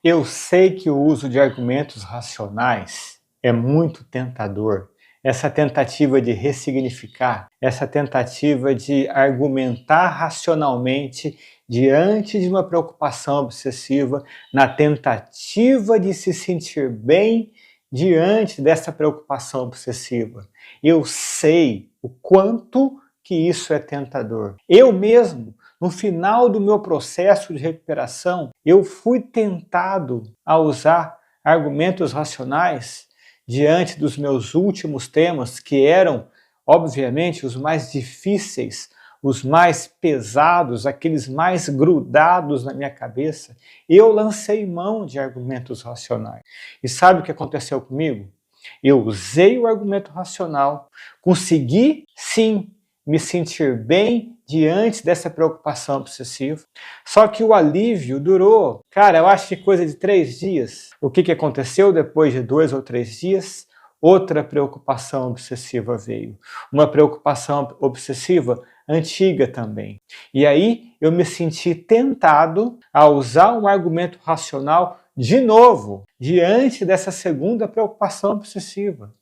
Eu sei que o uso de argumentos racionais é muito tentador. Essa tentativa de ressignificar, essa tentativa de argumentar racionalmente diante de uma preocupação obsessiva, na tentativa de se sentir bem diante dessa preocupação obsessiva. Eu sei o quanto que isso é tentador. Eu mesmo, no final do meu processo de recuperação, eu fui tentado a usar argumentos racionais diante dos meus últimos temas, que eram, obviamente, os mais difíceis, os mais pesados, aqueles mais grudados na minha cabeça. Eu lancei mão de argumentos racionais. E sabe o que aconteceu comigo? Eu usei o argumento racional, consegui, sim, me sentir bem diante dessa preocupação obsessiva. Só que o alívio durou, eu acho que coisa de 3 dias. O que aconteceu depois de 2 ou 3 dias? Outra preocupação obsessiva veio. Uma preocupação obsessiva antiga também. E aí eu me senti tentado a usar um argumento racional de novo, diante dessa segunda preocupação obsessiva.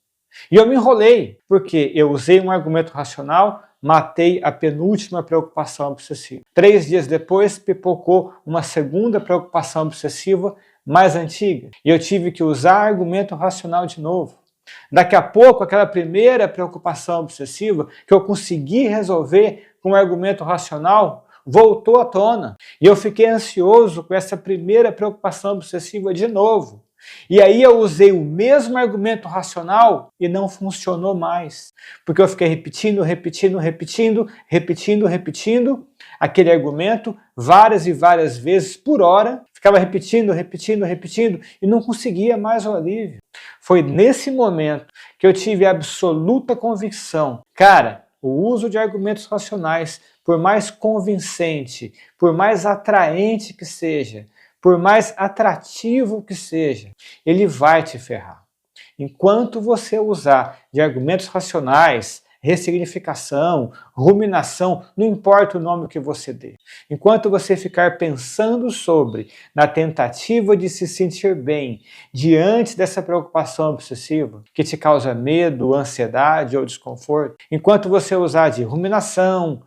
E eu me enrolei, porque eu usei um argumento racional, matei a penúltima preocupação obsessiva. 3 dias depois, pipocou uma segunda preocupação obsessiva mais antiga. E eu tive que usar argumento racional de novo. Daqui a pouco, aquela primeira preocupação obsessiva que eu consegui resolver com um argumento racional voltou à tona. E eu fiquei ansioso com essa primeira preocupação obsessiva de novo. E aí eu usei o mesmo argumento racional e não funcionou mais. Porque eu fiquei repetindo aquele argumento várias e várias vezes por hora. Ficava repetindo e não conseguia mais o alívio. Foi nesse momento que eu tive a absoluta convicção. O uso de argumentos racionais, por mais convincente, por mais atraente que seja, por mais atrativo que seja, ele vai te ferrar. Enquanto você usar de argumentos racionais, ressignificação, ruminação, não importa o nome que você dê. Enquanto você ficar pensando sobre, na tentativa de se sentir bem diante dessa preocupação obsessiva, que te causa medo, ansiedade ou desconforto, enquanto você usar de ruminação,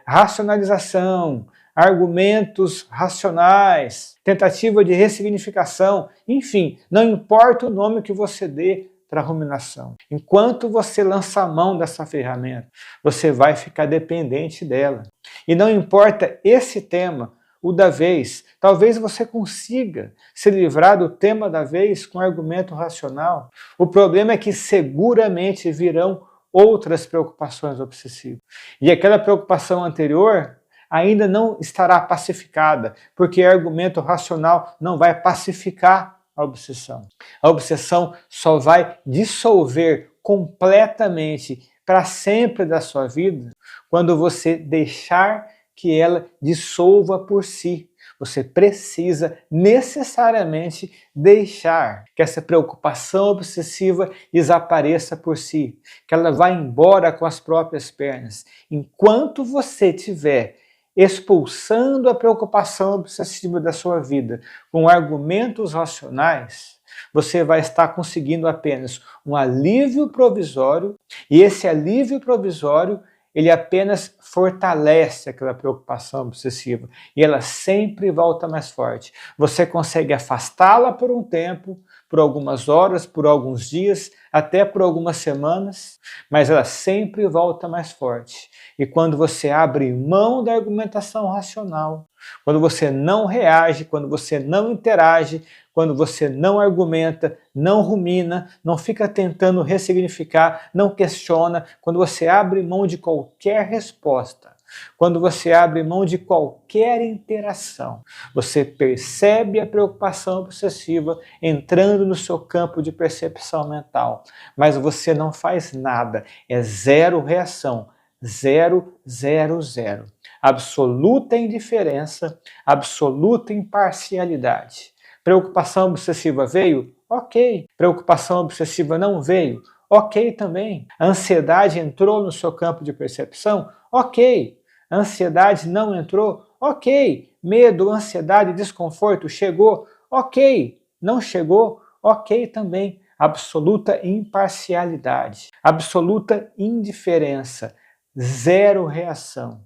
racionalização, argumentos racionais, tentativa de ressignificação, enfim, não importa o nome que você dê para a ruminação. Enquanto você lança a mão dessa ferramenta, você vai ficar dependente dela. E não importa esse tema, o da vez, talvez você consiga se livrar do tema da vez com argumento racional. O problema é que seguramente virão outras preocupações obsessivas. E aquela preocupação anterior ainda não estará pacificada, porque argumento racional não vai pacificar a obsessão. A obsessão só vai dissolver completamente para sempre da sua vida quando você deixar que ela dissolva por si. Você precisa necessariamente deixar que essa preocupação obsessiva desapareça por si, que ela vá embora com as próprias pernas. Enquanto você tiver expulsando a preocupação obsessiva da sua vida com argumentos racionais, você vai estar conseguindo apenas um alívio provisório, e esse alívio provisório ele apenas fortalece aquela preocupação obsessiva e ela sempre volta mais forte. Você consegue afastá-la por um tempo, por algumas horas, por alguns dias, até por algumas semanas, mas ela sempre volta mais forte. E quando você abre mão da argumentação racional, quando você não reage, quando você não interage, quando você não argumenta, não rumina, não fica tentando ressignificar, não questiona, quando você abre mão de qualquer resposta, quando você abre mão de qualquer interação, você percebe a preocupação obsessiva entrando no seu campo de percepção mental, mas você não faz nada, é zero reação, 0, 0, 0. Absoluta indiferença, absoluta imparcialidade. Preocupação obsessiva veio? Ok. Preocupação obsessiva não veio? Ok também. A ansiedade entrou no seu campo de percepção? Ok. A ansiedade não entrou? Ok. Medo, ansiedade, desconforto chegou? ok. Não chegou, ok também. Absoluta imparcialidade, absoluta indiferença, zero reação.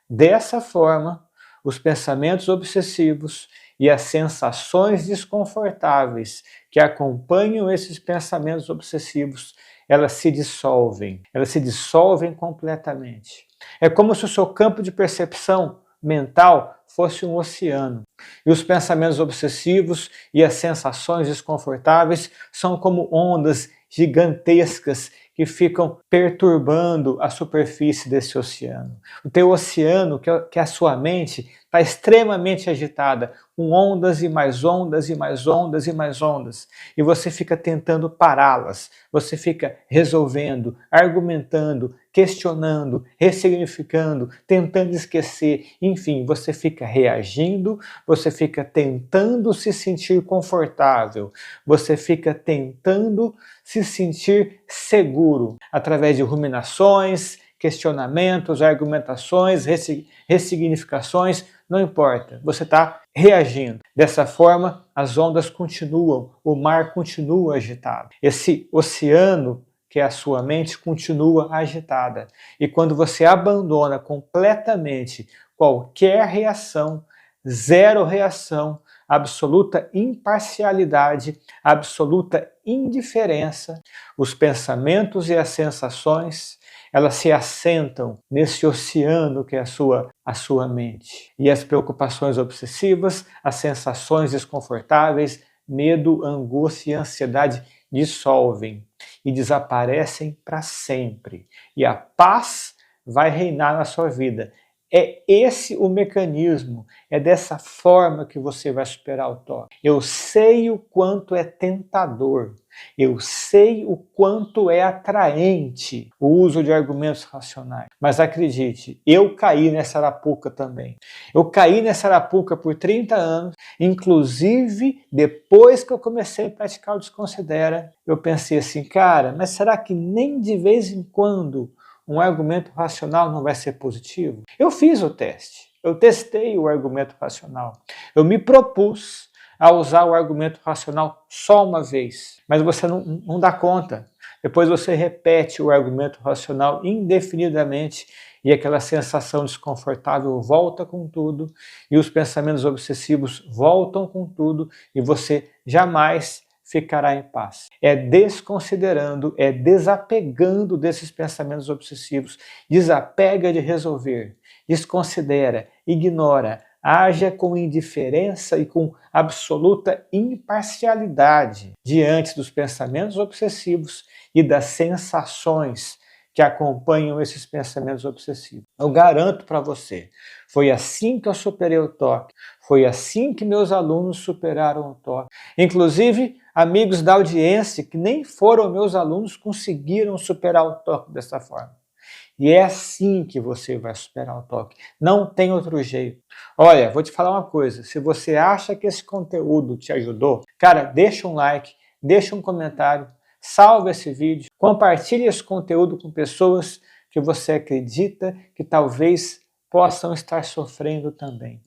Dessa forma, os pensamentos obsessivos e as sensações desconfortáveis que acompanham esses pensamentos obsessivos, elas se dissolvem completamente. É como se o seu campo de percepção mental fosse um oceano. E os pensamentos obsessivos e as sensações desconfortáveis são como ondas gigantescas que ficam perturbando a superfície desse oceano. O teu oceano, que é a sua mente, está extremamente agitada, com ondas e mais ondas e mais ondas e mais ondas. E você fica tentando pará-las, você fica resolvendo, argumentando, questionando, ressignificando, tentando esquecer, enfim, você fica reagindo, você fica tentando se sentir confortável, você fica tentando se sentir seguro através de ruminações, questionamentos, argumentações, ressignificações, não importa, você está reagindo. Dessa forma, as ondas continuam, o mar continua agitado. Esse oceano que é a sua mente continua agitada. E quando você abandona completamente qualquer reação, zero reação, absoluta imparcialidade, absoluta indiferença, os pensamentos e as sensações, elas se assentam nesse oceano que é a sua mente. E as preocupações obsessivas, as sensações desconfortáveis, medo, angústia e ansiedade dissolvem e desaparecem para sempre. E a paz vai reinar na sua vida. É esse o mecanismo, é dessa forma que você vai superar o toque. Eu sei o quanto é tentador, eu sei o quanto é atraente o uso de argumentos racionais. Mas acredite, eu caí nessa arapuca também. Eu caí nessa arapuca por 30 anos, inclusive depois que eu comecei a praticar o Desconsidera, eu pensei assim, cara, mas será que nem de vez em quando um argumento racional não vai ser positivo? Eu fiz o teste, eu testei o argumento racional, eu me propus a usar o argumento racional só uma vez, mas você não dá conta. Depois você repete o argumento racional indefinidamente e aquela sensação desconfortável volta com tudo e os pensamentos obsessivos voltam com tudo e você jamais ficará em paz. É desconsiderando, é desapegando desses pensamentos obsessivos. Desapega de resolver, desconsidera, ignora, haja com indiferença e com absoluta imparcialidade diante dos pensamentos obsessivos e das sensações que acompanham esses pensamentos obsessivos. Eu garanto para você, foi assim que eu superei o toque, foi assim que meus alunos superaram o toque. Inclusive, amigos da audiência que nem foram meus alunos conseguiram superar o toque dessa forma. E é assim que você vai superar o toque. Não tem outro jeito. Olha, vou te falar uma coisa. Se você acha que esse conteúdo te ajudou, cara, deixa um like, deixa um comentário, salva esse vídeo, compartilhe esse conteúdo com pessoas que você acredita que talvez possam estar sofrendo também.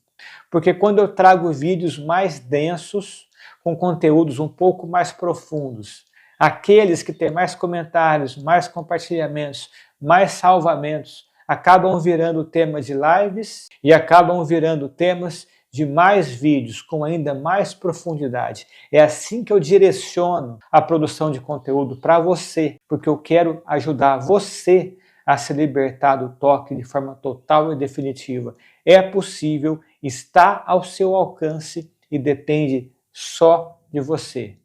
Porque quando eu trago vídeos mais densos, com conteúdos um pouco mais profundos, aqueles que têm mais comentários, mais compartilhamentos, mais salvamentos, acabam virando tema de lives e acabam virando temas de mais vídeos com ainda mais profundidade. É assim que eu direciono a produção de conteúdo para você, porque eu quero ajudar você a se libertar do toque de forma total e definitiva. É possível, está ao seu alcance e depende só de você.